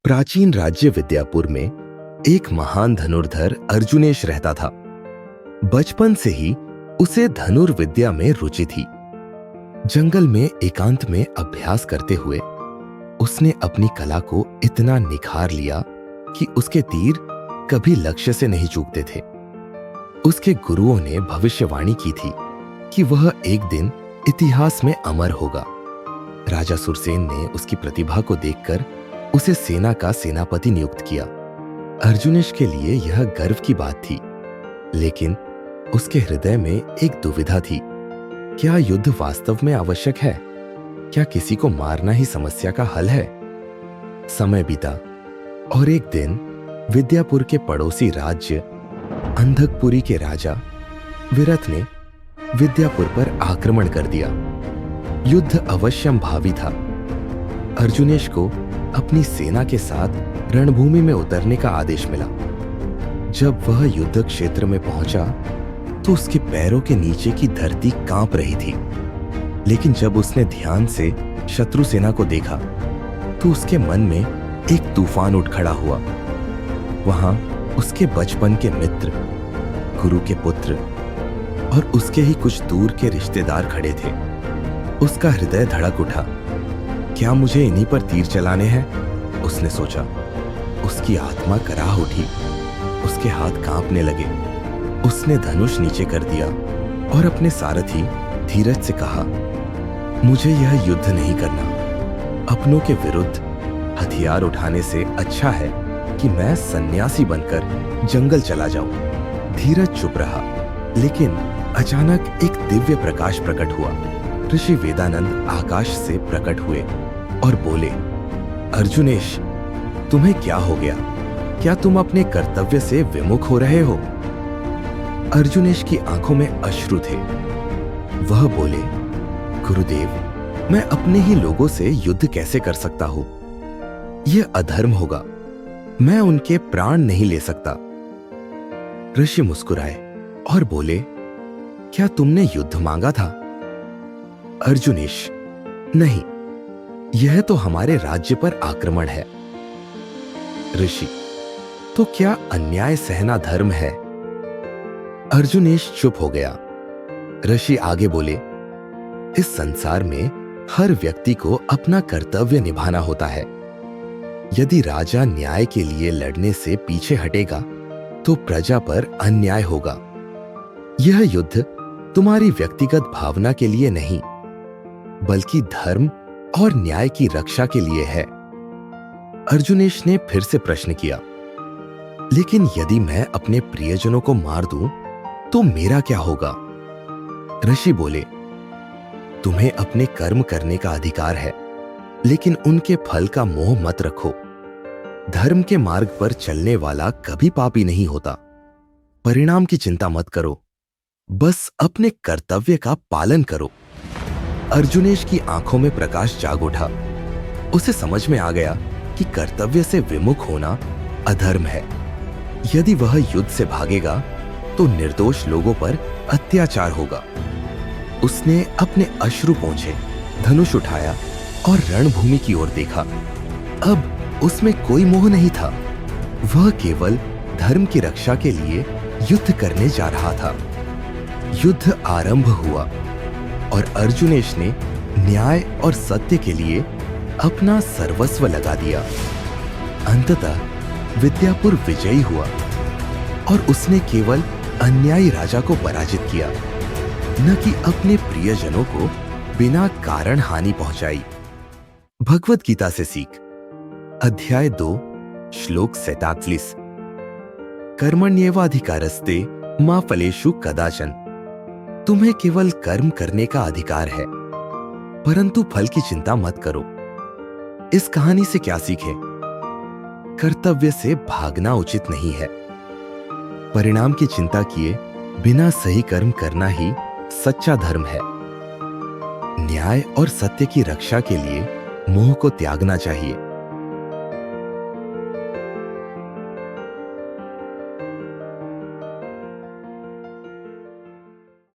प्राचीन राज्य विद्यापुर में एक महान धनुर्धर अर्जुनेश रहता था। बचपन से ही उसे धनुर्विद्या में रुचि थी। जंगल में एकांत में अभ्यास करते हुए उसने अपनी कला को इतना निखार लिया कि उसके तीर कभी लक्ष्य से नहीं चूकते थे। उसके गुरुओं ने भविष्यवाणी की थी कि वह एक दिन इतिहास में अमर होगा। राजा सुरसेन ने उसकी प्रतिभा को देखकर उसे सेना का सेनापति नियुक्त किया। अर्जुनेश के लिए यह गर्व की बात थी, लेकिन उसके हृदय में एक दुविधा थी। क्या युद्ध वास्तव में आवश्यक है? क्या किसी को मारना ही समस्या का हल है? समय बीता और एक दिन विद्यापुर के पड़ोसी राज्य अंधकपुरी के राजा विरथ ने विद्यापुर पर आक्रमण कर दिया। युद्ध अवश्यम भावी था। अर्जुनेश को अपनी सेना के साथ रणभूमि में उतरने का आदेश मिला। जब वह युद्ध क्षेत्र में पहुंचा तो उसके पैरों के नीचे की धरती कांप रही थी। लेकिन जब उसने ध्यान से शत्रु सेना को देखा तो उसके मन में एक तूफान उठ खड़ा हुआ। वहां उसके बचपन के मित्र, गुरु के पुत्र और उसके ही कुछ दूर के रिश्तेदार खड़े थे। उसका हृदय धड़क उठा। क्या मुझे इन्हीं पर तीर चलाने हैं? उसने सोचा। उसकी आत्मा कराह उठी। उसके हाथ कांपने लगे। उसने धनुष नीचे कर दिया और अपने सारथी धीरज से कहा, मुझे यह युद्ध नहीं करना। अपनों के विरुद्ध हथियार उठाने से अच्छा है कि मैं सन्यासी बनकर जंगल चला जाऊं। धीरज चुप रहा, लेकिन अचानक एक दिव्य प्रकाश प्रकट हुआ। ऋषि वेदानंद आकाश से प्रकट हुए और बोले, अर्जुनेश, तुम्हें क्या हो गया? क्या तुम अपने कर्तव्य से विमुख हो रहे हो? अर्जुनेश की आंखों में अश्रु थे। वह बोले, गुरुदेव, मैं अपने ही लोगों से युद्ध कैसे कर सकता हूं? यह अधर्म होगा। मैं उनके प्राण नहीं ले सकता। ऋषि मुस्कुराए और बोले, क्या तुमने युद्ध मांगा था? अर्जुनेश, नहीं, यह तो हमारे राज्य पर आक्रमण है। ऋषि, तो क्या अन्याय सहना धर्म है? अर्जुनेश चुप हो गया। ऋषि आगे बोले, इस संसार में हर व्यक्ति को अपना कर्तव्य निभाना होता है। यदि राजा न्याय के लिए लड़ने से पीछे हटेगा तो प्रजा पर अन्याय होगा। यह युद्ध तुम्हारी व्यक्तिगत भावना के लिए नहीं, बल्कि धर्म और न्याय की रक्षा के लिए है। अर्जुनेश ने फिर से प्रश्न किया, लेकिन यदि मैं अपने प्रियजनों को मार दूं तो मेरा क्या होगा? ऋषि बोले, तुम्हें अपने कर्म करने का अधिकार है, लेकिन उनके फल का मोह मत रखो। धर्म के मार्ग पर चलने वाला कभी पापी नहीं होता। परिणाम की चिंता मत करो, बस अपने कर्तव्य का पालन करो। अर्जुनेश की आंखों में प्रकाश जाग उठा। उसे समझ में आ गया कि कर्तव्य से विमुख होना अधर्म है। यदि वह युद्ध से भागेगा तो निर्दोष लोगों पर अत्याचार होगा। उसने अपने अश्रु पोंछे, धनुष उठाया और रणभूमि की ओर देखा। अब उसमें कोई मोह नहीं था। वह केवल धर्म की रक्षा के लिए युद्ध करने जा रहा था। युद्ध आरंभ हुआ और अर्जुनेश ने न्याय और सत्य के लिए अपना सर्वस्व लगा दिया। अंततः विद्यापुर विजयी हुआ और उसने केवल अन्यायी राजा को पराजित किया, न कि अपने प्रियजनों को बिना कारण हानि पहुंचाई। भगवत गीता से सीख, अध्याय 2, श्लोक 47। कर्मण्येवाधिकारस्ते मा फलेषु कदाचन। तुम्हें केवल कर्म करने का अधिकार है, परंतु फल की चिंता मत करो। इस कहानी से क्या सीखें? कर्तव्य से भागना उचित नहीं है। परिणाम की चिंता किए बिना सही कर्म करना ही सच्चा धर्म है। न्याय और सत्य की रक्षा के लिए मोह को त्यागना चाहिए।